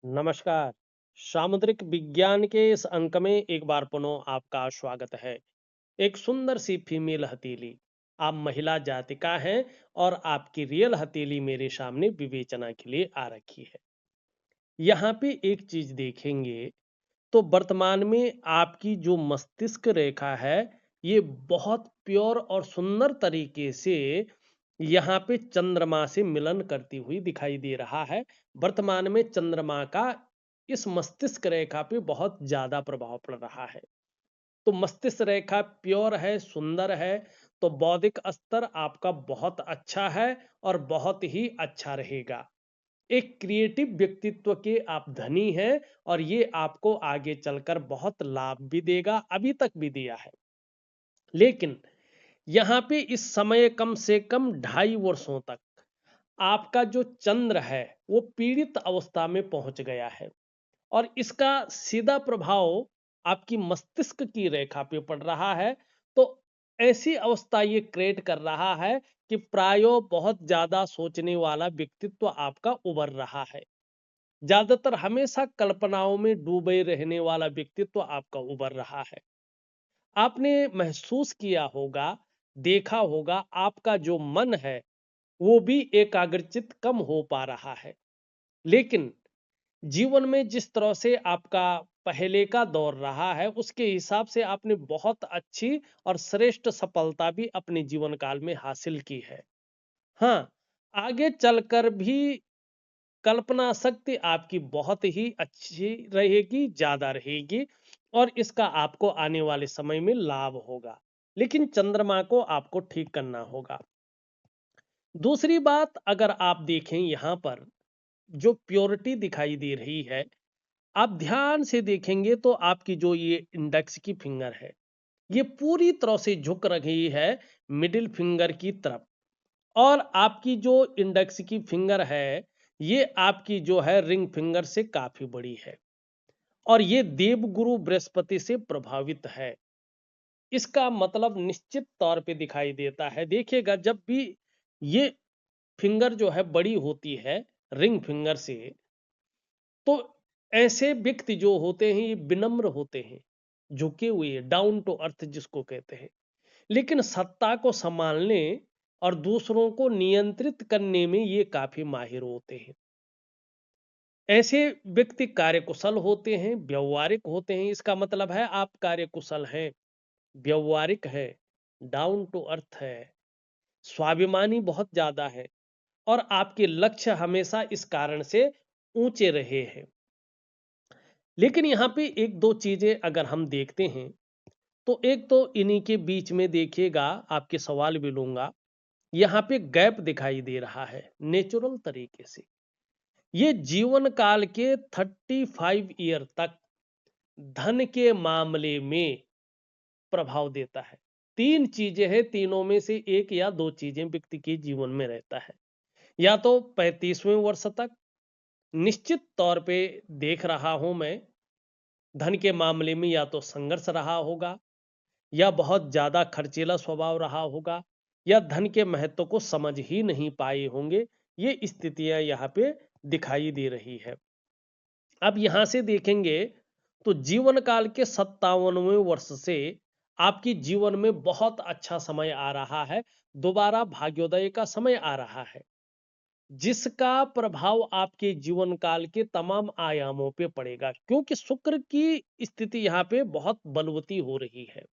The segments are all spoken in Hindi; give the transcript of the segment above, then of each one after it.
नमस्कार। सामुद्रिक विज्ञान के इस अंक में एक बार पुनः आपका स्वागत है। एक सुंदर सी फीमेल हथेली। आप महिला जाति का हैं और आपकी रियल हथेली मेरे सामने विवेचना के लिए आ रखी है। यहाँ पे एक चीज देखेंगे तो वर्तमान में आपकी जो मस्तिष्क रेखा है, ये बहुत प्योर और सुंदर तरीके से यहाँ पे चंद्रमा से मिलन करती हुई दिखाई दे रहा है। वर्तमान में चंद्रमा का इस मस्तिष्क रेखा पे बहुत ज्यादा प्रभाव पड़ रहा है। तो मस्तिष्क रेखा प्योर है, सुंदर है, तो बौद्धिक स्तर आपका बहुत अच्छा है और बहुत ही अच्छा रहेगा। एक क्रिएटिव व्यक्तित्व के आप धनी हैं और ये आपको आगे चलकर बहुत लाभ भी देगा, अभी तक भी दिया है। लेकिन यहाँ पे इस समय कम से कम 2.5 वर्षों तक आपका जो चंद्र है वो पीड़ित अवस्था में पहुंच गया है और इसका सीधा प्रभाव आपकी मस्तिष्क की रेखा पे पड़ रहा है। तो ऐसी अवस्था ये क्रिएट कर रहा है कि प्रायो बहुत ज्यादा सोचने वाला व्यक्तित्व आपका उभर रहा है। ज्यादातर हमेशा कल्पनाओं में डूबे रहने वाला व्यक्तित्व आपका उभर रहा है। आपने महसूस किया होगा, देखा होगा, आपका जो मन है वो भी एकाग्रचित कम हो पा रहा है। लेकिन जीवन में जिस तरह से आपका पहले का दौर रहा है, उसके हिसाब से आपने बहुत अच्छी और श्रेष्ठ सफलता भी अपने जीवन काल में हासिल की है। हाँ, आगे चलकर भी कल्पना शक्ति आपकी बहुत ही अच्छी रहेगी, ज्यादा रहेगी और इसका आपको आने वाले समय में लाभ होगा। लेकिन चंद्रमा को आपको ठीक करना होगा। दूसरी बात, अगर आप देखें यहाँ पर जो प्योरिटी दिखाई दे रही है, आप ध्यान से देखेंगे तो आपकी जो ये इंडेक्स की फिंगर है, ये पूरी तरह से झुक रही है मिडिल फिंगर की तरफ। और आपकी जो इंडेक्स की फिंगर है, ये आपकी जो है रिंग फिंगर से काफी बड़ी है और ये देवगुरु बृहस्पति से प्रभावित है। इसका मतलब निश्चित तौर पे दिखाई देता है। देखिएगा, जब भी ये फिंगर जो है बड़ी होती है रिंग फिंगर से, तो ऐसे व्यक्ति जो होते हैं ये विनम्र होते हैं, झुके हुए, डाउन टू अर्थ जिसको कहते हैं। लेकिन सत्ता को संभालने और दूसरों को नियंत्रित करने में ये काफी माहिर होते हैं। ऐसे व्यक्ति कार्यकुशल होते हैं, व्यवहारिक होते हैं। इसका मतलब है आप कार्यकुशल हैं, व्यवहारिक है, डाउन टू अर्थ है, स्वाभिमानी बहुत ज्यादा है और आपके लक्ष्य हमेशा इस कारण से ऊंचे रहे हैं। लेकिन यहाँ पे एक दो चीजें अगर हम देखते हैं, तो एक तो इन्हीं के बीच में देखिएगा, आपके सवाल भी लूंगा। यहाँ पे गैप दिखाई दे रहा है नेचुरल तरीके से। ये जीवन काल के 35 ईयर तक धन के मामले में प्रभाव देता है। तीन चीजें हैं, तीनों में से एक या दो चीजें व्यक्ति के जीवन में रहता है। या तो 35वें वर्ष तक निश्चित तौर पे देख रहा हूं मैं, धन के मामले में या तो संघर्ष रहा होगा, या बहुत ज्यादा खर्चीला स्वभाव रहा होगा, या धन के महत्व को समझ ही नहीं पाए होंगे। ये स्थितियां यहाँ पे दिखाई दे रही है। अब यहां से देखेंगे तो जीवन काल के 57वें वर्ष से आपकी जीवन में बहुत अच्छा समय आ रहा है। दोबारा भाग्योदय का समय आ रहा है, जिसका प्रभाव आपके जीवन काल के तमाम आयामों पे पड़ेगा, क्योंकि शुक्र की स्थिति यहाँ पे बहुत बलवती हो रही है।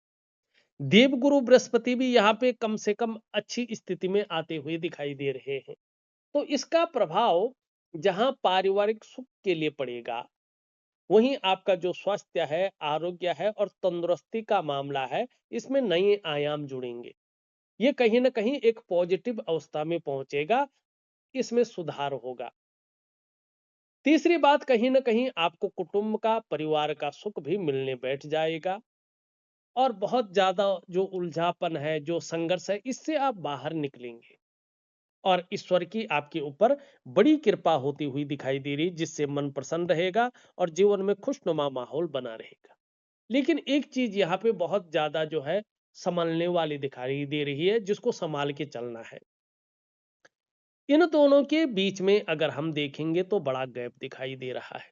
देवगुरु बृहस्पति भी यहाँ पे कम से कम अच्छी स्थिति में आते हुए दिखाई दे रहे हैं। तो इसका प्रभाव जहां पारिवारिक सुख के लिए पड़ेगा, वहीं आपका जो स्वास्थ्य है, आरोग्य है और तंदुरुस्ती का मामला है, इसमें नए आयाम जुड़ेंगे। ये कहीं ना कहीं एक पॉजिटिव अवस्था में पहुंचेगा, इसमें सुधार होगा। तीसरी बात, कहीं ना कहीं आपको कुटुंब का, परिवार का सुख भी मिलने बैठ जाएगा और बहुत ज्यादा जो उलझापन है, जो संघर्ष है, इससे आप बाहर निकलेंगे और ईश्वर की आपके ऊपर बड़ी कृपा होती हुई दिखाई दे रही, जिससे मन प्रसन्न रहेगा और जीवन में खुशनुमा माहौल बना रहेगा। लेकिन एक चीज यहाँ पे बहुत ज्यादा जो है संभलने वाली दिखाई दे रही है, जिसको संभाल के चलना है। इन दोनों के बीच में अगर हम देखेंगे तो बड़ा गैप दिखाई दे रहा है।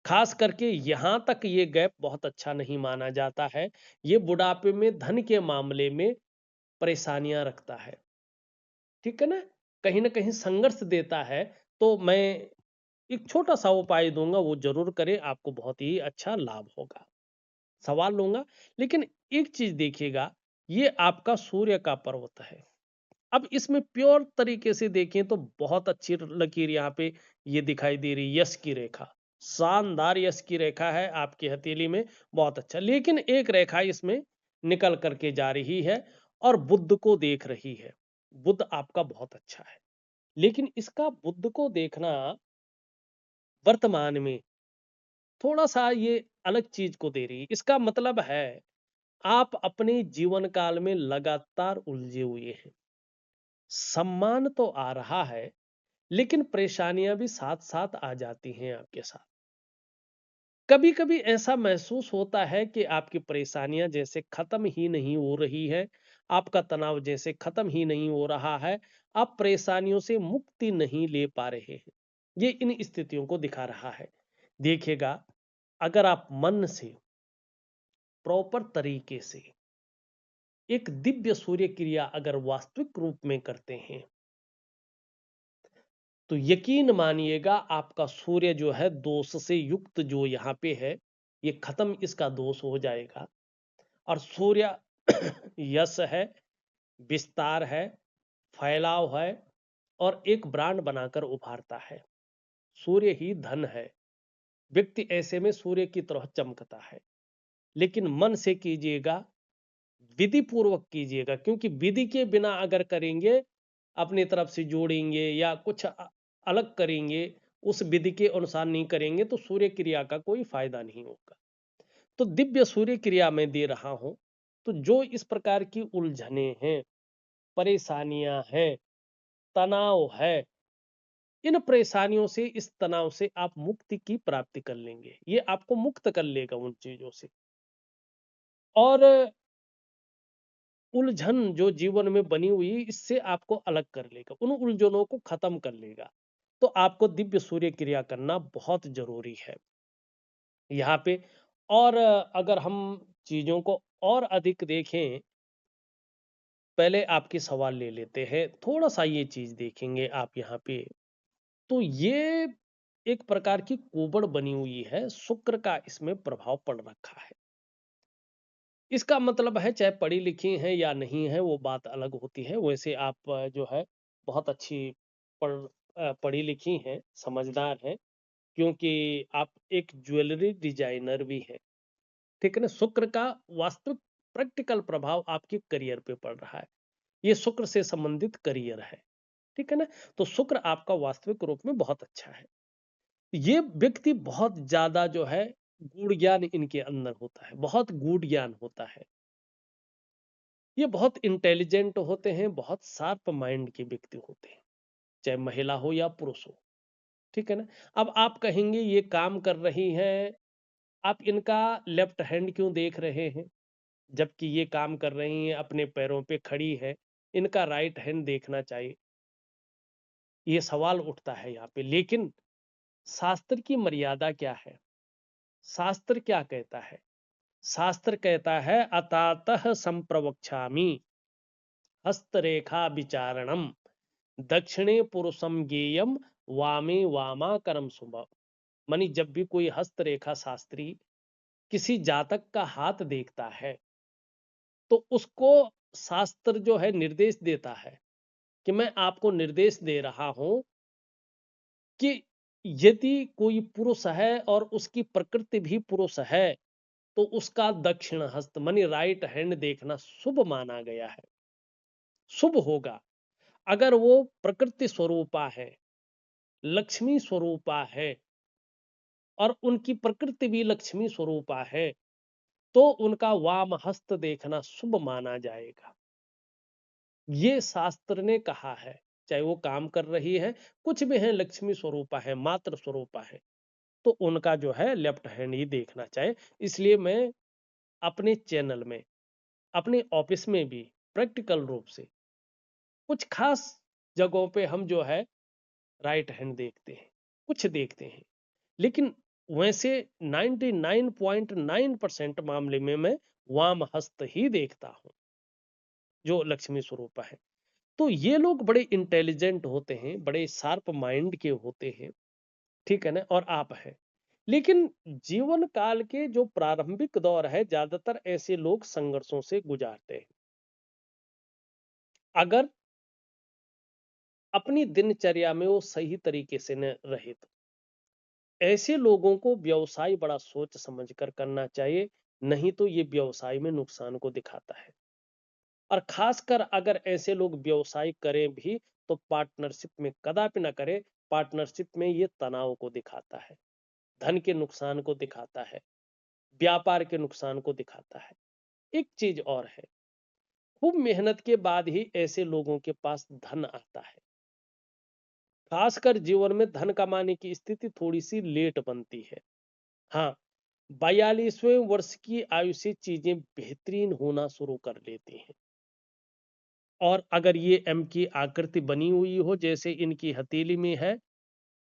खास करके यहाँ तक ये गैप बहुत अच्छा नहीं माना जाता है। ये बुढ़ापे में धन के मामले में परेशानियां रखता है, ठीक है ना? कहीं ना कहीं संघर्ष देता है। तो मैं एक छोटा सा उपाय दूंगा, वो जरूर करें, आपको बहुत ही अच्छा लाभ होगा। सवाल लूंगा, लेकिन एक चीज देखिएगा, ये आपका सूर्य का पर्वत है। अब इसमें प्योर तरीके से देखें तो बहुत अच्छी लकीर यहाँ पे ये दिखाई दे रही, यश की रेखा, शानदार यश की रेखा है आपकी हथेली में, बहुत अच्छा। लेकिन एक रेखा इसमें निकल करके जा रही है और बुध को देख रही है। बुध आपका बहुत अच्छा है, लेकिन इसका बुध को देखना वर्तमान में थोड़ा सा ये अलग चीज को दे रही है। इसका मतलब है आप अपने जीवन काल में लगातार उलझे हुए हैं। सम्मान तो आ रहा है, लेकिन परेशानियां भी साथ साथ आ जाती हैं आपके साथ। कभी कभी ऐसा महसूस होता है कि आपकी परेशानियां जैसे खत्म ही नहीं हो रही है, आपका तनाव जैसे खत्म ही नहीं हो रहा है, आप परेशानियों से मुक्ति नहीं ले पा रहे हैं। ये इन स्थितियों को दिखा रहा है। देखिएगा, अगर आप मन से प्रॉपर तरीके से एक दिव्य सूर्य क्रिया अगर वास्तविक रूप में करते हैं, तो यकीन मानिएगा आपका सूर्य जो है दोष से युक्त जो यहाँ पे है, ये खत्म, इसका दोष हो जाएगा। और सूर्य यश है, विस्तार है, फैलाव है, और एक ब्रांड बनाकर उभारता है। सूर्य ही धन है। व्यक्ति ऐसे में सूर्य की तरह चमकता है। लेकिन मन से कीजिएगा, विधि पूर्वक कीजिएगा, क्योंकि विधि के बिना अगर करेंगे, अपनी तरफ से जोड़ेंगे या कुछ अलग करेंगे, उस विधि के अनुसार नहीं करेंगे, तो सूर्य क्रिया का कोई फायदा नहीं होगा। तो दिव्य सूर्य क्रिया में दे रहा हूं। तो जो इस प्रकार की उलझने हैं, परेशानियां हैं, तनाव है, इन परेशानियों से, इस तनाव से आप मुक्ति की प्राप्ति कर लेंगे। ये आपको मुक्त कर लेगा उन चीजों से, और उलझन जो जीवन में बनी हुई इससे आपको अलग कर लेगा, उन उलझनों को खत्म कर लेगा। तो आपको दिव्य सूर्य क्रिया करना बहुत जरूरी है यहाँ पे। और अगर हम चीजों को और अधिक देखें, पहले आपके सवाल ले लेते हैं, थोड़ा सा ये चीज देखेंगे आप यहाँ पे। तो ये एक प्रकार की कोबड़ बनी हुई है, शुक्र का इसमें प्रभाव पड़ रखा है। इसका मतलब है चाहे पढ़ी लिखी हैं या नहीं है, वो बात अलग होती है। वैसे आप जो है बहुत अच्छी पढ़ पढ़ी लिखी हैं, समझदार हैं, क्योंकि आप एक ज्वेलरी डिजाइनर भी हैं, ठीक है ना? शुक्र का वास्तविक प्रैक्टिकल प्रभाव आपके करियर पे पड़ रहा है। ये शुक्र से संबंधित करियर है, ठीक है ना? तो शुक्र आपका वास्तविक रूप में बहुत अच्छा है। ये व्यक्ति बहुत ज्यादा जो है गूढ़ ज्ञान इनके अंदर होता है, बहुत गूढ़ ज्ञान होता है। ये बहुत इंटेलिजेंट होते हैं, बहुत शार्प माइंड के व्यक्ति होते हैं, चाहे महिला हो या पुरुष हो, ठीक है ना? अब आप कहेंगे ये काम कर रही हैं, आप इनका लेफ्ट हैंड क्यों देख रहे हैं? जबकि ये काम कर रही हैं, अपने पैरों पे खड़ी है, इनका राइट हैंड देखना चाहिए। ये सवाल उठता है यहाँ पे। लेकिन शास्त्र की मर्यादा क्या है? शास्त्र क्या कहता है? शास्त्र कहता है अतातः संप्रवक्ष्यामि हस्तरेखा विचारणम दक्षिणे पुरुषम गेयम वामे वामाकरम शुभ। मानी जब भी कोई हस्तरेखा शास्त्री किसी जातक का हाथ देखता है, तो उसको शास्त्र जो है निर्देश देता है, कि मैं आपको निर्देश दे रहा हूं कि यदि कोई पुरुष है और उसकी प्रकृति भी पुरुष है, तो उसका दक्षिण हस्त मानी राइट हैंड देखना शुभ माना गया है, शुभ होगा। अगर वो प्रकृति स्वरूपा है, लक्ष्मी स्वरूपा है, और उनकी प्रकृति भी लक्ष्मी स्वरूपा है, तो उनका वाम हस्त देखना शुभ माना जाएगा। ये शास्त्र ने कहा है। चाहे वो काम कर रही है, कुछ भी है, लक्ष्मी स्वरूपा है, मात्र स्वरूपा है, तो उनका जो है लेफ्ट हैंड ही देखना चाहिए। इसलिए मैं अपने चैनल में, अपने ऑफिस में भी प्रैक्टिकल रूप से कुछ खास जगहों पे हम जो है राइट हैंड देखते हैं, कुछ देखते हैं। लेकिन वैसे 99.9% मामले में मैं वाम हस्त ही देखता हूं जो लक्ष्मी स्वरूप है। तो ये लोग बड़े इंटेलिजेंट होते हैं, बड़े शार्प माइंड के होते हैं, ठीक है ना, और आप है। लेकिन जीवन काल के जो प्रारंभिक दौर है, ज्यादातर ऐसे लोग संघर्षों से गुजारते हैं। अगर अपनी दिनचर्या में वो सही तरीके से न रहे तो ऐसे लोगों को व्यवसाय बड़ा सोच समझ कर करना चाहिए, नहीं तो ये व्यवसाय में नुकसान को दिखाता है। और खासकर अगर ऐसे लोग व्यवसाय करें भी तो पार्टनरशिप में कदापि ना करें। पार्टनरशिप में ये तनाव को दिखाता है, धन के नुकसान को दिखाता है, व्यापार के नुकसान को दिखाता है। एक चीज और है, खूब मेहनत के बाद ही ऐसे लोगों के पास धन आता है। खासकर जीवन में धन कमाने की स्थिति थोड़ी सी लेट बनती है। हाँ, 42वें वर्ष की आयु से चीजें बेहतरीन होना शुरू कर लेती हैं। और अगर ये एम की आकृति बनी हुई हो जैसे इनकी हथेली में है,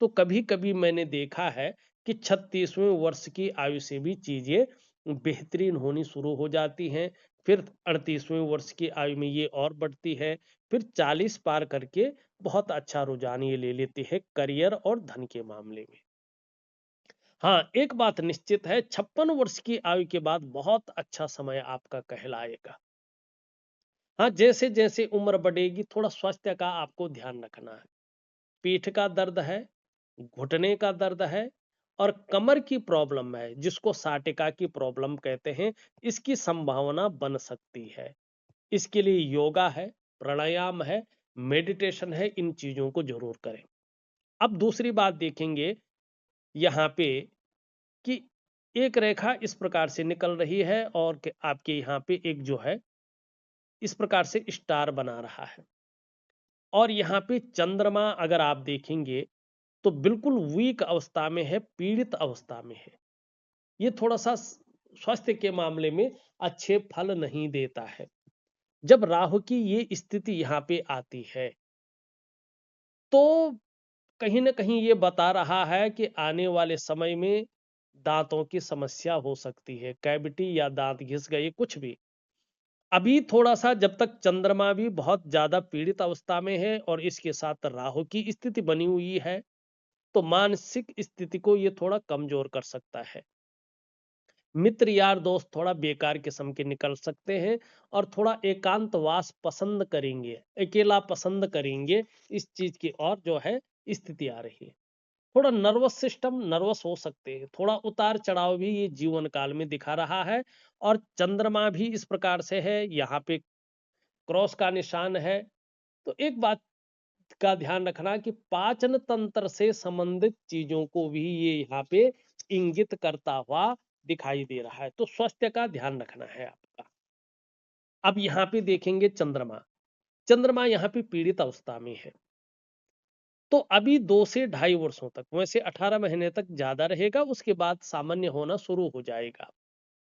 तो कभी कभी मैंने देखा है कि 36वें वर्ष की आयु से भी चीजें बेहतरीन होनी शुरू हो जाती हैं। फिर 38वें वर्ष की आयु में ये और बढ़ती है। फिर 40 पार करके बहुत अच्छा रुझान ये ले लेती है करियर और धन के मामले में। हाँ, एक बात निश्चित है, 56 वर्ष की आयु के बाद बहुत अच्छा समय आपका कहलाएगा। हाँ, जैसे जैसे उम्र बढ़ेगी थोड़ा स्वास्थ्य का आपको ध्यान रखना है। पीठ का दर्द है, घुटने का दर्द है और कमर की प्रॉब्लम है जिसको साटिका की प्रॉब्लम कहते हैं, इसकी संभावना बन सकती है। इसके लिए योगा है, प्राणायाम है, मेडिटेशन है, इन चीजों को जरूर करें। अब दूसरी बात देखेंगे यहाँ पे कि एक रेखा इस प्रकार से निकल रही है और आपके यहाँ पे एक जो है इस प्रकार से स्टार बना रहा है। और यहाँ पे चंद्रमा अगर आप देखेंगे तो बिल्कुल वीक अवस्था में है, पीड़ित अवस्था में है। ये थोड़ा सा स्वास्थ्य के मामले में अच्छे फल नहीं देता है। जब राहु की ये स्थिति यहाँ पे आती है तो कहीं ना कहीं ये बता रहा है कि आने वाले समय में दांतों की समस्या हो सकती है, कैविटी या दांत घिस गए कुछ भी। अभी थोड़ा सा जब तक चंद्रमा भी बहुत ज्यादा पीड़ित अवस्था में है और इसके साथ राहु की स्थिति बनी हुई है तो मानसिक स्थिति को ये थोड़ा कमजोर कर सकता है। मित्र यार दोस्त थोड़ा बेकार किस्म के निकल सकते हैं और थोड़ा एकांतवास पसंद करेंगे, अकेला पसंद करेंगे। इस चीज की और जो है स्थिति आ रही है। थोड़ा नर्वस सिस्टम नर्वस हो सकते हैं, थोड़ा उतार चढ़ाव भी ये जीवन काल में दिखा रहा है। और चंद्रमा भी इस प्रकार से है, यहाँ पे क्रॉस का निशान है। तो एक बात का ध्यान रखना कि पाचन तंत्र से संबंधित चीजों को भी ये यहाँ पे इंगित करता हुआ दिखाई दे रहा है, तो स्वास्थ्य का ध्यान रखना है आपका। अब यहाँ पे देखेंगे चंद्रमा, चंद्रमा यहाँ पे पीड़ित अवस्था में है। तो अभी 2 से 2.5 वर्षों तक, वैसे 18 महीने तक ज्यादा रहेगा, उसके बाद सामान्य होना शुरू हो जाएगा।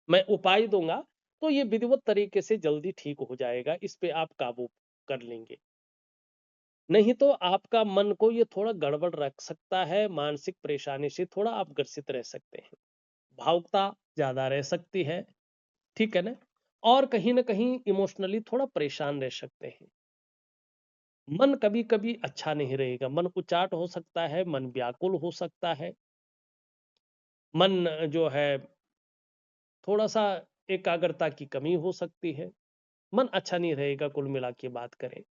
मैं उपाय दूंगा तो ये विधिवत तरीके से जल्दी ठीक हो जाएगा, इस पे आप काबू कर लेंगे। नहीं तो आपका मन को ये थोड़ा गड़बड़ रख सकता है, मानसिक परेशानी से थोड़ा आप ग्रसित रह सकते हैं, भावुकता ज्यादा रह सकती है, ठीक है ना। और कहीं ना कहीं इमोशनली थोड़ा परेशान रह सकते हैं। मन कभी कभी अच्छा नहीं रहेगा, मन उचाट हो सकता है, मन व्याकुल हो सकता है, मन जो है थोड़ा सा एकाग्रता की कमी हो सकती है। मन अच्छा नहीं रहेगा, कुल मिला के बात करें,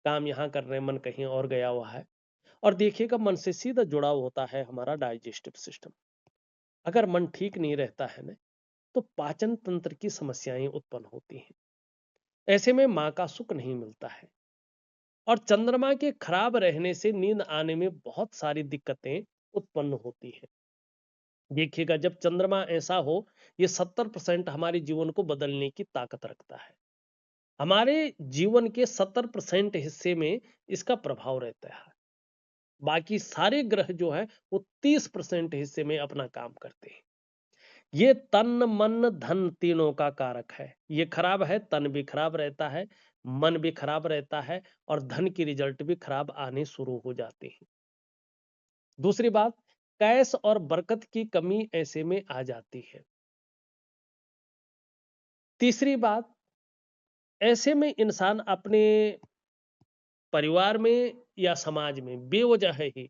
काम यहाँ कर रहे हैं मन कहीं और गया हुआ है। और देखिएगा मन से सीधा जुड़ाव होता है हमारा डाइजेस्टिव सिस्टम। अगर मन ठीक नहीं रहता है ना तो पाचन तंत्र की समस्याएं उत्पन्न होती हैं। ऐसे में मां का सुख नहीं मिलता है। और चंद्रमा के खराब रहने से नींद आने में बहुत सारी दिक्कतें उत्पन्न होती है। देखिएगा जब चंद्रमा ऐसा हो, ये 70% हमारे जीवन को बदलने की ताकत रखता है। हमारे जीवन के 70% हिस्से में इसका प्रभाव रहता है। बाकी सारे ग्रह जो है वो 30% हिस्से में अपना काम करते हैं। ये तन मन धन तीनों का कारक है। ये खराब है, तन भी खराब रहता है, मन भी खराब रहता है और धन की रिजल्ट भी खराब आने शुरू हो जाते हैं। दूसरी बात, कैश और बरकत की कमी ऐसे में आ जाती है। तीसरी बात, ऐसे में इंसान अपने परिवार में या समाज में बेवजह ही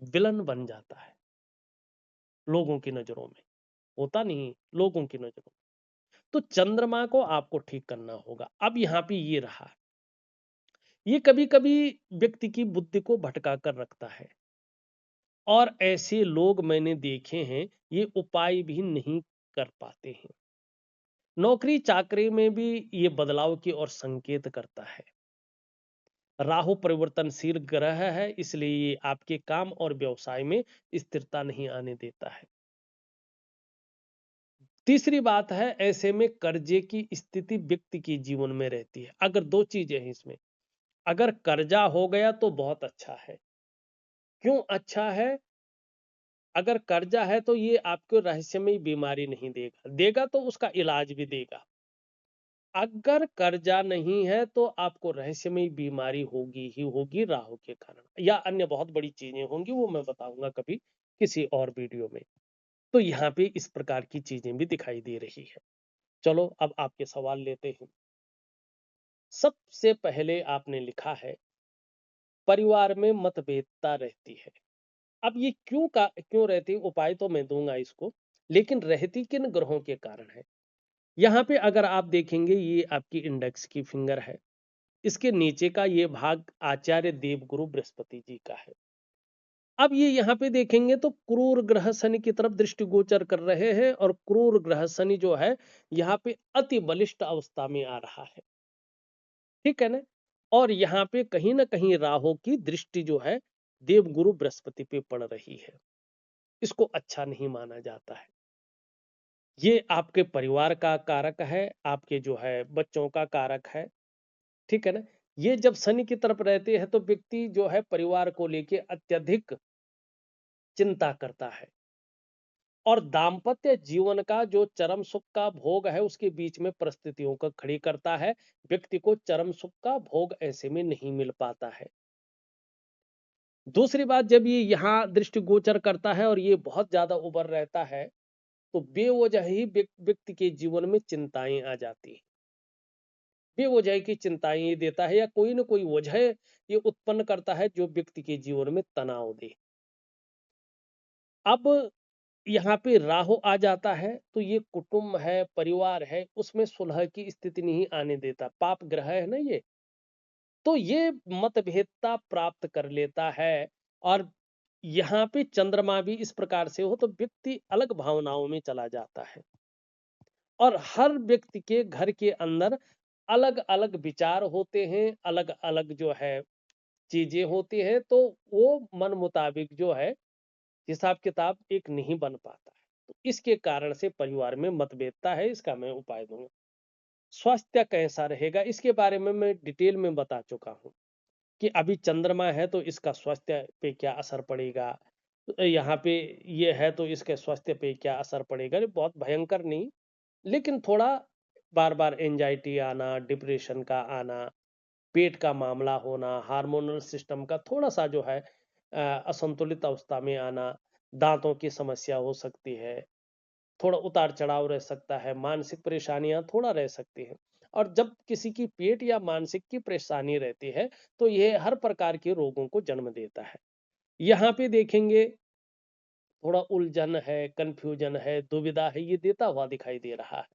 विलन बन जाता है लोगों की नजरों में। होता नहीं, लोगों की नजरों में। तो चंद्रमा को आपको ठीक करना होगा। अब यहां पे ये रहा, ये कभी कभी व्यक्ति की बुद्धि को भटका कर रखता है, और ऐसे लोग मैंने देखे हैं, ये उपाय भी नहीं कर पाते हैं। नौकरी चाकरी में भी ये बदलाव की ओर संकेत करता है। राहु परिवर्तनशील ग्रह है, इसलिए ये आपके काम और व्यवसाय में स्थिरता नहीं आने देता है। तीसरी बात है, ऐसे में कर्जे की स्थिति व्यक्ति के जीवन में रहती है। अगर दो चीजें हैं इसमें, अगर कर्जा हो गया तो बहुत अच्छा है। क्यों अच्छा है? अगर कर्जा है तो ये आपको रहस्यमयी बीमारी नहीं देगा, देगा तो उसका इलाज भी देगा। अगर कर्जा नहीं है तो आपको रहस्यमयी बीमारी होगी ही होगी राहु के कारण, या अन्य बहुत बड़ी चीजें होंगी, वो मैं बताऊंगा कभी किसी और वीडियो में। तो यहाँ पे इस प्रकार की चीजें भी दिखाई दे रही है। चलो अब आपके सवाल लेते हैं। सबसे पहले आपने लिखा है परिवार में मतभेदता रहती है। अब ये क्यों रहती है, उपाय तो मैं दूंगा इसको, लेकिन रहती किन ग्रहों के कारण है। यहाँ पे अगर आप देखेंगे, ये आपकी इंडेक्स की फिंगर है, इसके नीचे का ये भाग आचार्य देवगुरु बृहस्पति जी का है। अब ये यहाँ पे देखेंगे तो क्रूर ग्रह शनि की तरफ दृष्टि गोचर कर रहे हैं, और क्रूर ग्रह शनि जो है यहाँ पे अति बलिष्ठ अवस्था में आ रहा है, ठीक है ना। और यहाँ पे कहीं ना कहीं राहु की दृष्टि जो है देवगुरु बृहस्पति पे पड़ रही है। इसको अच्छा नहीं माना जाता है। ये आपके परिवार का कारक है, आपके जो है बच्चों का कारक है, ठीक है ना। ये जब शनि की तरफ रहते हैं तो व्यक्ति जो है परिवार को लेके अत्यधिक चिंता करता है, और दाम्पत्य जीवन का जो चरम सुख का भोग है उसके बीच में परिस्थितियों को खड़ी करता है। व्यक्ति को चरम सुख का भोग ऐसे में नहीं मिल पाता है। दूसरी बात, जब ये यहाँ दृष्टि गोचर करता है और ये बहुत ज्यादा उबर रहता है, तो बेवजह ही व्यक्ति के जीवन में चिंताएं आ जाती हैं। बेवजह की चिंताएं ये देता है, या कोई ना कोई वजह ये उत्पन्न करता है जो व्यक्ति के जीवन में तनाव दे। अब यहाँ पे राहु आ जाता है तो ये कुटुंब है, परिवार है, उसमें सुलह की स्थिति नहीं आने देता। पाप ग्रह है ना ये, तो ये मतभेदता प्राप्त कर लेता है। और यहाँ पे चंद्रमा भी इस प्रकार से हो तो व्यक्ति अलग भावनाओं में चला जाता है, और हर व्यक्ति के घर के अंदर अलग अलग विचार होते हैं, अलग अलग जो है चीजें होती हैं, तो वो मन मुताबिक जो है हिसाब किताब एक नहीं बन पाता है। तो इसके कारण से परिवार में मतभेदता है, इसका मैं उपाय दूंगा। स्वास्थ्य कैसा रहेगा इसके बारे में मैं डिटेल में बता चुका हूँ कि अभी चंद्रमा है तो इसका स्वास्थ्य पे क्या असर पड़ेगा, यहाँ पे ये है तो इसके स्वास्थ्य पे क्या असर पड़ेगा। ये बहुत भयंकर नहीं, लेकिन थोड़ा बार बार एंजाइटी आना, डिप्रेशन का आना, पेट का मामला होना, हार्मोनल सिस्टम का थोड़ा सा जो है असंतुलित अवस्था में आना, दांतों की समस्या हो सकती है, थोड़ा उतार चढ़ाव रह सकता है, मानसिक परेशानियां थोड़ा रह सकती हैं। और जब किसी की पेट या मानसिक की परेशानी रहती है तो यह हर प्रकार के रोगों को जन्म देता है। यहाँ पे देखेंगे थोड़ा उलझन है, कंफ्यूजन है, दुविधा है, ये देता हुआ दिखाई दे रहा है,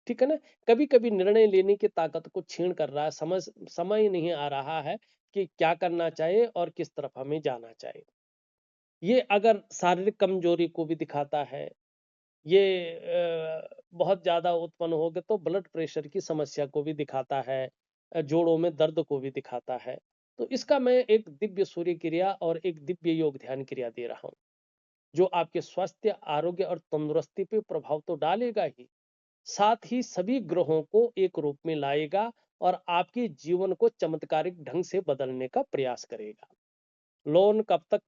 ठीक है ना। कभी कभी निर्णय लेने की ताकत को छीन कर रहा है, समय नहीं आ रहा है कि क्या करना चाहिए और किस तरफ हमें जाना चाहिए। ये अगर शारीरिक कमजोरी को भी दिखाता है, ये बहुत ज्यादा उत्पन्न हो गए तो ब्लड प्रेशर की समस्या को भी दिखाता है, जोड़ों में दर्द को भी दिखाता है। तो इसका मैं एक दिव्य सूर्य क्रिया और एक दिव्य योग ध्यान क्रिया दे रहा हूँ, जो आपके स्वास्थ्य, आरोग्य और तंदुरुस्ती पे प्रभाव तो डालेगा ही, साथ ही सभी ग्रहों को एक रूप में लाएगा और आपके जीवन को चमत्कारिक ढंग से बदलने का प्रयास करेगा। लोन कब तक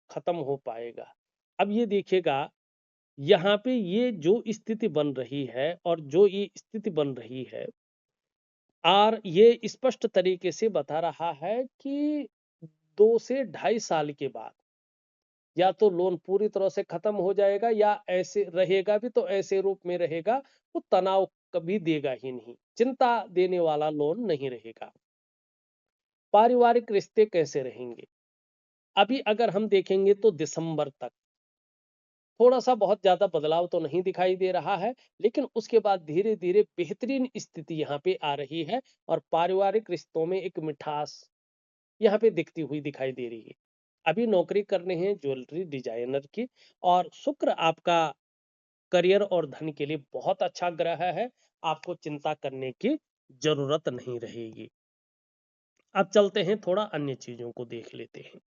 खत्म हो पाएगा? अब ये देखिएगा, यहाँ पे ये जो स्थिति बन रही है और जो ये स्थिति बन रही है, और ये स्पष्ट तरीके से बता रहा है कि 2 से ढाई साल के बाद या तो लोन पूरी तरह से खत्म हो जाएगा या ऐसे रहेगा भी तो ऐसे रूप में रहेगा, वो तनाव कभी देगा ही नहीं, चिंता देने वाला लोन नहीं रहेगा। पारिवारिक रिश्ते कैसे रहेंगे? अभी अगर हम देखेंगे तो दिसंबर तक थोड़ा सा बहुत ज्यादा बदलाव तो नहीं दिखाई दे रहा है, लेकिन उसके बाद धीरे धीरे बेहतरीन स्थिति यहाँ पे आ रही है और पारिवारिक रिश्तों में एक मिठास यहाँ पे दिखती हुई दिखाई दे रही है। अभी नौकरी करने हैं ज्वेलरी डिजाइनर की, और शुक्र आपका करियर और धन के लिए बहुत अच्छा ग्रह है, आपको चिंता करने की जरूरत नहीं रहेगी। अब चलते हैं, थोड़ा अन्य चीजों को देख लेते हैं।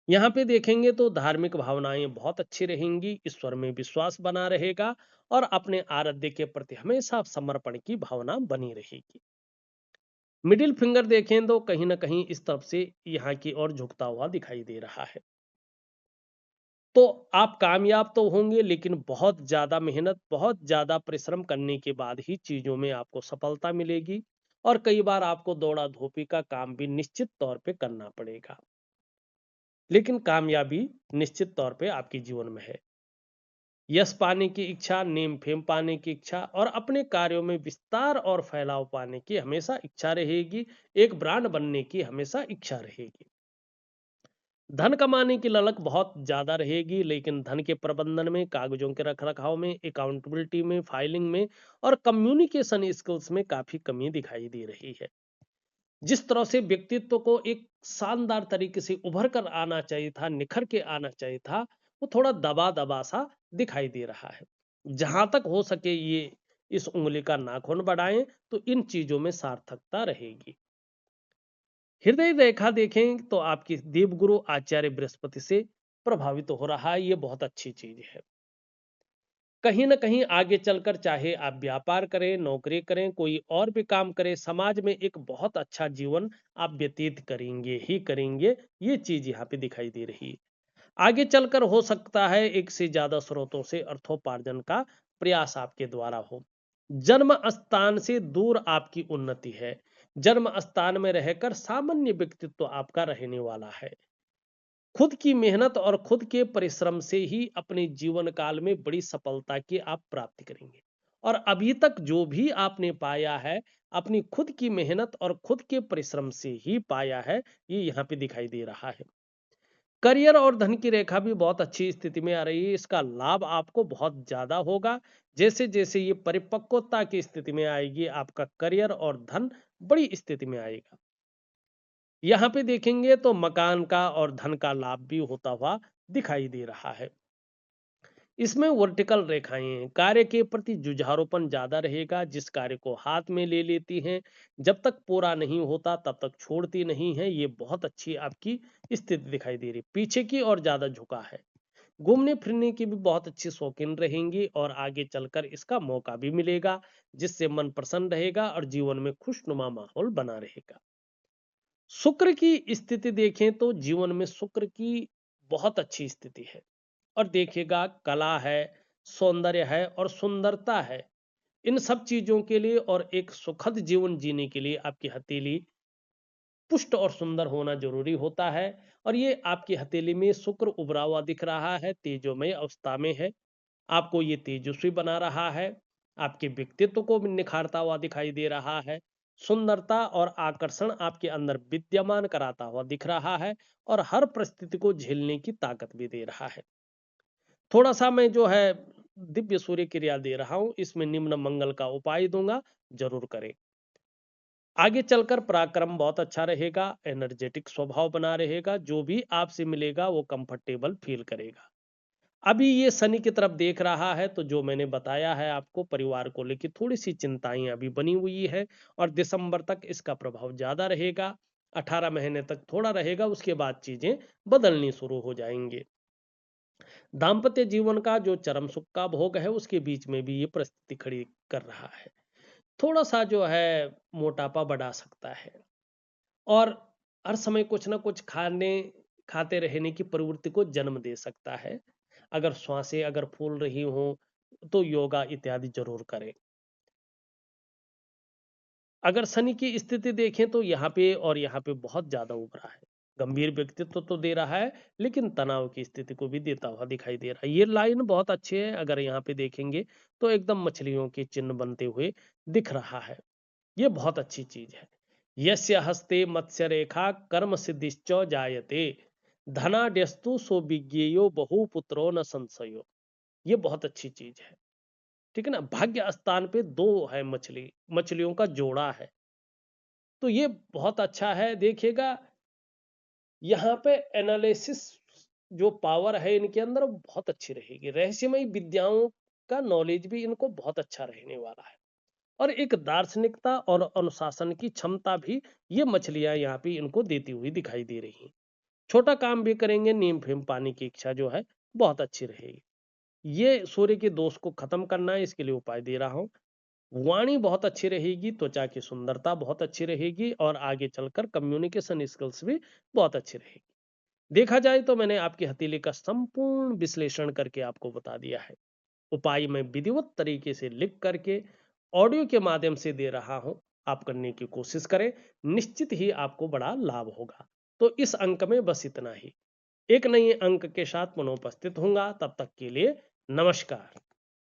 यहाँ पे देखेंगे तो धार्मिक भावनाएं बहुत अच्छी रहेंगी, ईश्वर में विश्वास बना रहेगा और अपने आराध्य के प्रति हमेशा समर्पण की भावना बनी रहेगी। मिडिल फिंगर देखें तो कहीं ना कहीं इस तरफ से यहाँ की ओर झुकता हुआ दिखाई दे रहा है। तो आप कामयाब तो होंगे, लेकिन बहुत ज्यादा मेहनत, बहुत ज्यादा परिश्रम करने के बाद ही चीजों में आपको सफलता मिलेगी, और कई बार आपको दौड़ा धूपी का काम भी निश्चित तौर पे करना पड़ेगा, लेकिन कामयाबी निश्चित तौर पे आपके जीवन में है। यश पाने की इच्छा, नेम फेम पाने की इच्छा और अपने कार्यों में विस्तार और फैलाव पाने की हमेशा इच्छा रहेगी। एक ब्रांड बनने की हमेशा इच्छा रहेगी। धन कमाने की ललक बहुत ज्यादा रहेगी, लेकिन धन के प्रबंधन में, कागजों के रखरखाव में, अकाउंटेबिलिटी में, फाइलिंग में और कम्युनिकेशन स्किल्स में काफी कमी दिखाई दे रही है। जिस तरह से व्यक्तित्व को एक शानदार तरीके से उभर कर आना चाहिए था, निखर के आना चाहिए था, वो थोड़ा दबा दबा सा दिखाई दे रहा है। जहां तक हो सके ये इस उंगली का नाखून बढ़ाएं तो इन चीजों में सार्थकता रहेगी। हृदय रेखा देखें तो आपकी देवगुरु आचार्य बृहस्पति से प्रभावित हो रहा है, ये बहुत अच्छी चीज है। कहीं ना कहीं आगे चलकर चाहे आप व्यापार करें, नौकरी करें, कोई और भी काम करें, समाज में एक बहुत अच्छा जीवन आप व्यतीत करेंगे ही करेंगे, ये चीज यहाँ पे दिखाई दे रही है। आगे चलकर हो सकता है एक से ज्यादा स्रोतों से अर्थोपार्जन का प्रयास आपके द्वारा हो। जन्म स्थान से दूर आपकी उन्नति है। जन्म स्थान में रहकर सामान्य व्यक्तित्व आपका रहने वाला है। खुद की मेहनत और खुद के परिश्रम से ही अपने जीवन काल में बड़ी सफलता की आप प्राप्ति करेंगे, और अभी तक जो भी आपने पाया है अपनी खुद की मेहनत और खुद के परिश्रम से ही पाया है, ये यहाँ पे दिखाई दे रहा है। करियर और धन की रेखा भी बहुत अच्छी स्थिति में आ रही है, इसका लाभ आपको बहुत ज्यादा होगा। जैसे जैसे ये परिपक्वता की स्थिति में आएगी, आपका करियर और धन बड़ी स्थिति में आएगा। यहाँ पे देखेंगे तो मकान का और धन का लाभ भी होता हुआ दिखाई दे रहा है। इसमें वर्टिकल रेखाएं हैं, कार्य के प्रति जुझारूपन ज्यादा रहेगा, जिस कार्य को हाथ में ले लेती हैं जब तक पूरा नहीं होता तब तक छोड़ती नहीं है, ये बहुत अच्छी आपकी स्थिति दिखाई दे रही। पीछे की और ज्यादा झुका है। घूमने फिरने की भी बहुत अच्छी शौकीन रहेंगी और आगे चलकर इसका मौका भी मिलेगा, जिससे मन प्रसन्न रहेगा और जीवन में खुशनुमा माहौल बना रहेगा। शुक्र की स्थिति देखें तो जीवन में शुक्र की बहुत अच्छी स्थिति है, और देखिएगा कला है, सौंदर्य है और सुंदरता है। इन सब चीजों के लिए और एक सुखद जीवन जीने के लिए आपकी हथेली पुष्ट और सुंदर होना जरूरी होता है। और ये आपकी हथेली में शुक्र उभरा हुआ दिख रहा है, तेजोमय अवस्था में है, आपको ये तेजस्वी बना रहा है, आपके व्यक्तित्व को भी निखारता हुआ दिखाई दे रहा है, सुंदरता और आकर्षण आपके अंदर विद्यमान कराता हुआ दिख रहा है, और हर परिस्थिति को झेलने की ताकत भी दे रहा है। थोड़ा सा मैं जो है दिव्य सूर्य क्रिया दे रहा हूं, इसमें निम्न मंगल का उपाय दूंगा, जरूर करें। आगे चलकर पराक्रम बहुत अच्छा रहेगा, एनर्जेटिक स्वभाव बना रहेगा, जो भी आपसे मिलेगा वो कंफर्टेबल फील करेगा। अभी ये शनि की तरफ देख रहा है, तो जो मैंने बताया है आपको, परिवार को लेकर थोड़ी सी चिंताएं अभी बनी हुई है, और दिसंबर तक इसका प्रभाव ज्यादा रहेगा। 18 महीने तक थोड़ा रहेगा, उसके बाद चीजें बदलनी शुरू हो जाएंगे। दाम्पत्य जीवन का जो चरम सुख का भोग है, उसके बीच में भी ये परिस्थिति खड़ी कर रहा है। थोड़ा सा जो है मोटापा बढ़ा सकता है, और हर समय कुछ ना कुछ खाते रहने की प्रवृत्ति को जन्म दे सकता है। अगर श्वासें अगर फूल रही हो तो योगा इत्यादि जरूर करें। अगर शनि की स्थिति देखें तो यहाँ पे और यहाँ पे बहुत ज्यादा उभरा है। गंभीर व्यक्तित्व तो दे रहा है, लेकिन तनाव की स्थिति को भी देता हुआ दिखाई दे रहा है। ये लाइन बहुत अच्छी है, अगर यहाँ पे देखेंगे तो एकदम मछलियों के चिन्ह बनते हुए दिख रहा है। ये बहुत अच्छी चीज है। यस्य हस्ते मत्स्य रेखा कर्म सिद्धिश्च जायते धनाड्यस्तु सो विज्ञेयो बहुपुत्रो न संशयो। ये बहुत अच्छी चीज है। ठीक है ना। भाग्य स्थान पे दो है मछली, मछलियों का जोड़ा है, तो ये बहुत अच्छा है। देखिएगा यहाँ पे एनालिसिस जो पावर है इनके अंदर वो बहुत अच्छी रहेगी। रहस्यमयी विद्याओं का नॉलेज भी इनको बहुत अच्छा रहने वाला है, और एक दार्शनिकता और अनुशासन की क्षमता भी ये मछलियां यहाँ पे इनको देती हुई दिखाई दे रही हैं। छोटा काम भी करेंगे, नीम फेम पानी की इच्छा जो है बहुत अच्छी रहेगी। ये सूर्य के दोष को खत्म करना है, इसके लिए उपाय दे रहा हूं। वाणी बहुत अच्छी रहेगी, त्वचा की सुंदरता बहुत अच्छी रहेगी, और आगे चलकर कम्युनिकेशन स्किल्स भी बहुत अच्छी रहेगी। देखा जाए तो मैंने आपकी हथेली का संपूर्ण विश्लेषण करके आपको बता दिया है। उपाय मैं विधिवत तरीके से लिख करके ऑडियो के माध्यम से दे रहा हूं। आप करने की कोशिश करें, निश्चित ही आपको बड़ा लाभ होगा। तो इस अंक में बस इतना ही। एक नए अंक के साथ पुनः उपस्थित होऊंगा, तब तक के लिए नमस्कार।